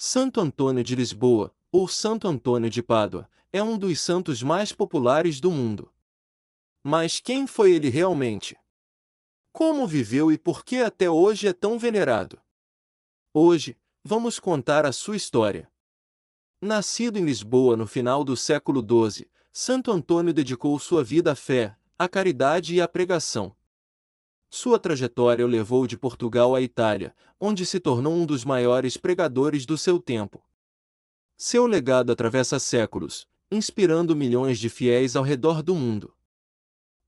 Santo Antônio de Lisboa, ou Santo Antônio de Pádua, é um dos santos mais populares do mundo. Mas quem foi ele realmente? Como viveu e por que até hoje é tão venerado? Hoje, vamos contar a sua história. Nascido em Lisboa no final do século XII, Santo Antônio dedicou sua vida à fé, à caridade e à pregação. Sua trajetória o levou de Portugal à Itália, onde se tornou um dos maiores pregadores do seu tempo. Seu legado atravessa séculos, inspirando milhões de fiéis ao redor do mundo.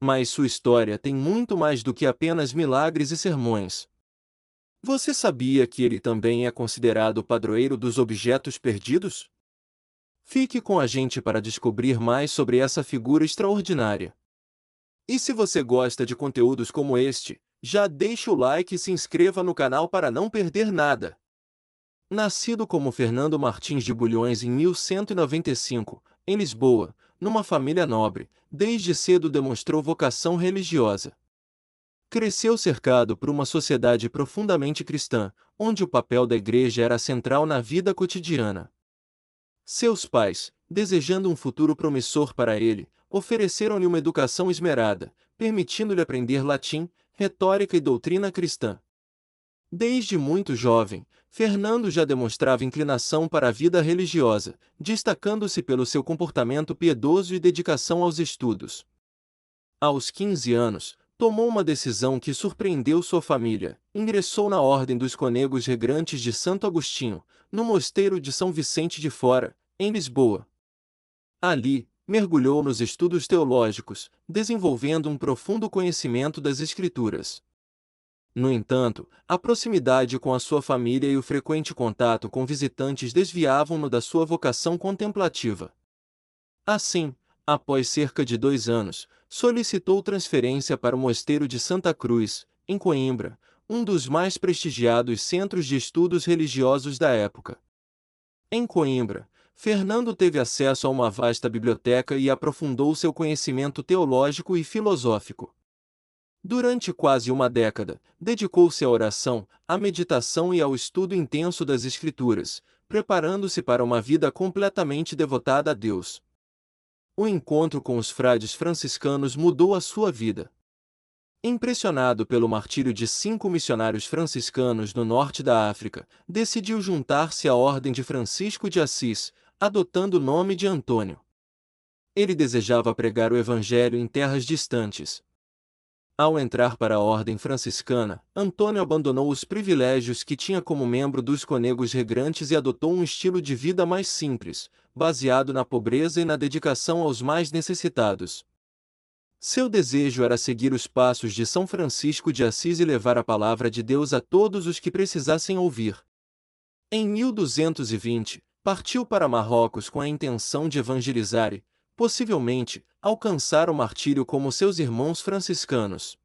Mas sua história tem muito mais do que apenas milagres e sermões. Você sabia que ele também é considerado o padroeiro dos objetos perdidos? Fique com a gente para descobrir mais sobre essa figura extraordinária. E se você gosta de conteúdos como este, já deixe o like e se inscreva no canal para não perder nada. Nascido como Fernando Martins de Bulhões em 1195, em Lisboa, numa família nobre, desde cedo demonstrou vocação religiosa. Cresceu cercado por uma sociedade profundamente cristã, onde o papel da igreja era central na vida cotidiana. Seus pais, desejando um futuro promissor para ele, ofereceram-lhe uma educação esmerada, permitindo-lhe aprender latim, retórica e doutrina cristã. Desde muito jovem, Fernando já demonstrava inclinação para a vida religiosa, destacando-se pelo seu comportamento piedoso e dedicação aos estudos. Aos 15 anos, tomou uma decisão que surpreendeu sua família. Ingressou na Ordem dos Cônegos Regrantes de Santo Agostinho, no Mosteiro de São Vicente de Fora, em Lisboa. Ali, mergulhou nos estudos teológicos, desenvolvendo um profundo conhecimento das Escrituras. No entanto, a proximidade com a sua família e o frequente contato com visitantes desviavam-no da sua vocação contemplativa. Assim, após cerca de 2 anos, solicitou transferência para o Mosteiro de Santa Cruz, em Coimbra, um dos mais prestigiados centros de estudos religiosos da época. Em Coimbra, Fernando teve acesso a uma vasta biblioteca e aprofundou seu conhecimento teológico e filosófico. Durante quase uma década, dedicou-se à oração, à meditação e ao estudo intenso das Escrituras, preparando-se para uma vida completamente devotada a Deus. O encontro com os frades franciscanos mudou a sua vida. Impressionado pelo martírio de 5 missionários franciscanos no norte da África, decidiu juntar-se à Ordem de Francisco de Assis, adotando o nome de Antônio. Ele desejava pregar o Evangelho em terras distantes. Ao entrar para a Ordem Franciscana, Antônio abandonou os privilégios que tinha como membro dos Cônegos Regrantes e adotou um estilo de vida mais simples, baseado na pobreza e na dedicação aos mais necessitados. Seu desejo era seguir os passos de São Francisco de Assis e levar a palavra de Deus a todos os que precisassem ouvir. Em 1220, partiu para Marrocos com a intenção de evangelizar e, possivelmente, alcançar o martírio como seus irmãos franciscanos.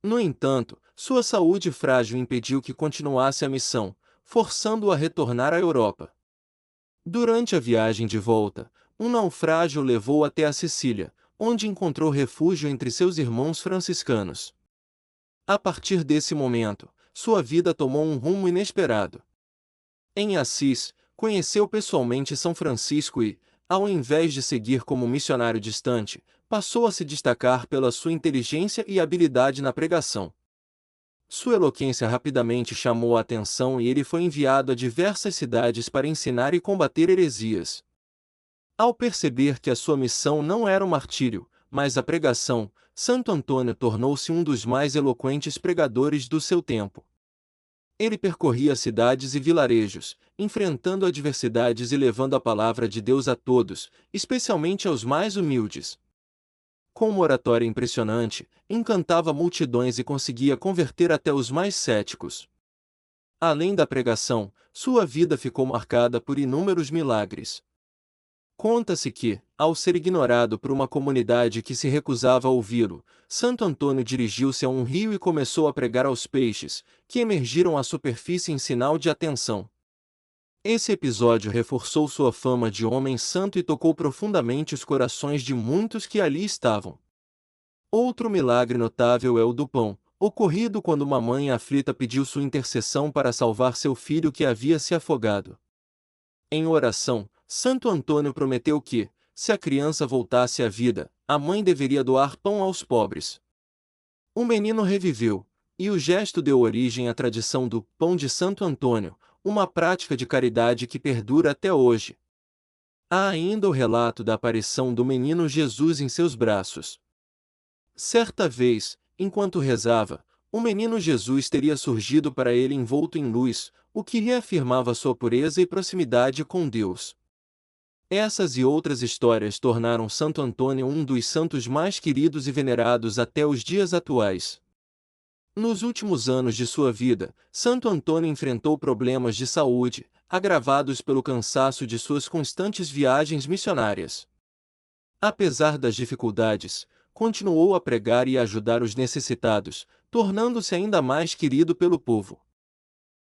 No entanto, sua saúde frágil impediu que continuasse a missão, forçando-o a retornar à Europa. Durante a viagem de volta, um naufrágio o levou até a Sicília, onde encontrou refúgio entre seus irmãos franciscanos. A partir desse momento, sua vida tomou um rumo inesperado. Em Assis, conheceu pessoalmente São Francisco e, ao invés de seguir como missionário distante, passou a se destacar pela sua inteligência e habilidade na pregação. Sua eloquência rapidamente chamou a atenção e ele foi enviado a diversas cidades para ensinar e combater heresias. Ao perceber que a sua missão não era o martírio, mas a pregação, Santo Antônio tornou-se um dos mais eloquentes pregadores do seu tempo. Ele percorria cidades e vilarejos, enfrentando adversidades e levando a palavra de Deus a todos, especialmente aos mais humildes. Com uma oratória impressionante, encantava multidões e conseguia converter até os mais céticos. Além da pregação, sua vida ficou marcada por inúmeros milagres. Conta-se que, ao ser ignorado por uma comunidade que se recusava a ouvi-lo, Santo Antônio dirigiu-se a um rio e começou a pregar aos peixes, que emergiram à superfície em sinal de atenção. Esse episódio reforçou sua fama de homem santo e tocou profundamente os corações de muitos que ali estavam. Outro milagre notável é o do pão, ocorrido quando uma mãe aflita pediu sua intercessão para salvar seu filho que havia se afogado. Em oração, Santo Antônio prometeu que, se a criança voltasse à vida, a mãe deveria doar pão aos pobres. O menino reviveu, e o gesto deu origem à tradição do pão de Santo Antônio, uma prática de caridade que perdura até hoje. Há ainda o relato da aparição do menino Jesus em seus braços. Certa vez, enquanto rezava, o menino Jesus teria surgido para ele envolto em luz, o que reafirmava sua pureza e proximidade com Deus. Essas e outras histórias tornaram Santo Antônio um dos santos mais queridos e venerados até os dias atuais. Nos últimos anos de sua vida, Santo Antônio enfrentou problemas de saúde, agravados pelo cansaço de suas constantes viagens missionárias. Apesar das dificuldades, continuou a pregar e a ajudar os necessitados, tornando-se ainda mais querido pelo povo.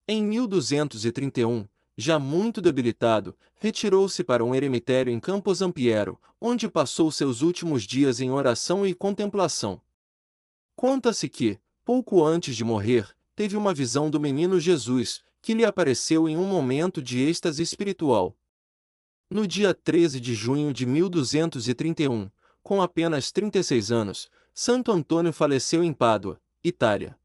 Em 1231, já muito debilitado, retirou-se para um eremitério em Campo Zampiero, onde passou seus últimos dias em oração e contemplação. Conta-se que, pouco antes de morrer, teve uma visão do menino Jesus, que lhe apareceu em um momento de êxtase espiritual. No dia 13 de junho de 1231, com apenas 36 anos, Santo Antônio faleceu em Pádua, Itália.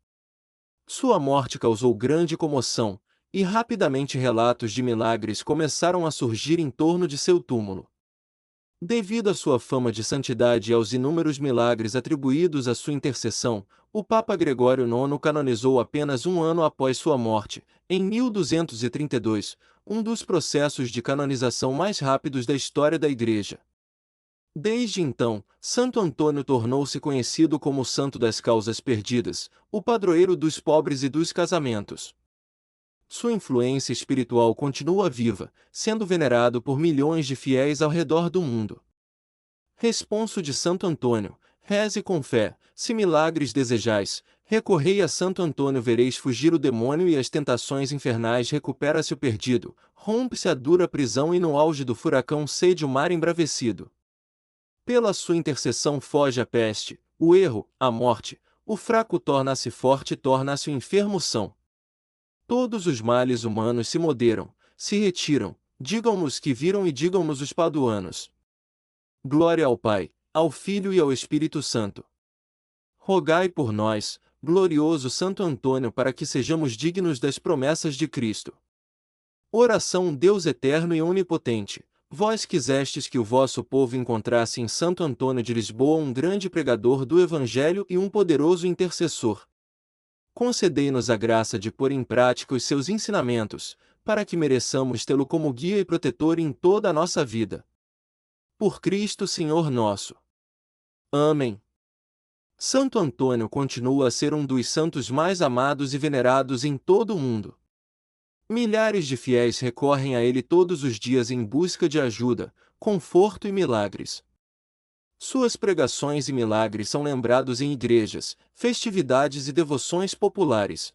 Sua morte causou grande comoção, e rapidamente relatos de milagres começaram a surgir em torno de seu túmulo. Devido à sua fama de santidade e aos inúmeros milagres atribuídos à sua intercessão, o Papa Gregório IX canonizou apenas um ano após sua morte, em 1232, um dos processos de canonização mais rápidos da história da Igreja. Desde então, Santo Antônio tornou-se conhecido como o Santo das Causas Perdidas, o padroeiro dos pobres e dos casamentos. Sua influência espiritual continua viva, sendo venerado por milhões de fiéis ao redor do mundo. Responso de Santo Antônio: reze com fé, se milagres desejais, recorrei a Santo Antônio, vereis fugir o demônio e as tentações infernais, recupera-se o perdido, rompe-se a dura prisão e no auge do furacão cede o mar embravecido. Pela sua intercessão foge a peste, o erro, a morte, o fraco torna-se forte, torna-se o enfermo são. Todos os males humanos se moderam, se retiram, digam-nos que viram e digam-nos os paduanos. Glória ao Pai, ao Filho e ao Espírito Santo. Rogai por nós, glorioso Santo Antônio, para que sejamos dignos das promessas de Cristo. Oração. Deus eterno e onipotente, vós quisestes que o vosso povo encontrasse em Santo Antônio de Lisboa um grande pregador do Evangelho e um poderoso intercessor. Concedei-nos a graça de pôr em prática os seus ensinamentos, para que mereçamos tê-lo como guia e protetor em toda a nossa vida. Por Cristo Senhor nosso. Amém. Santo Antônio continua a ser um dos santos mais amados e venerados em todo o mundo. Milhares de fiéis recorrem a ele todos os dias em busca de ajuda, conforto e milagres. Suas pregações e milagres são lembrados em igrejas, festividades e devoções populares.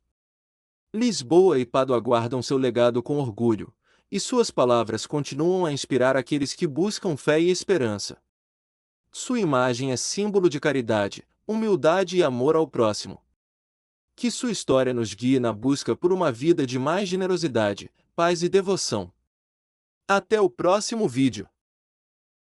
Lisboa e Pádua guardam seu legado com orgulho, e suas palavras continuam a inspirar aqueles que buscam fé e esperança. Sua imagem é símbolo de caridade, humildade e amor ao próximo. Que sua história nos guie na busca por uma vida de mais generosidade, paz e devoção. Até o próximo vídeo.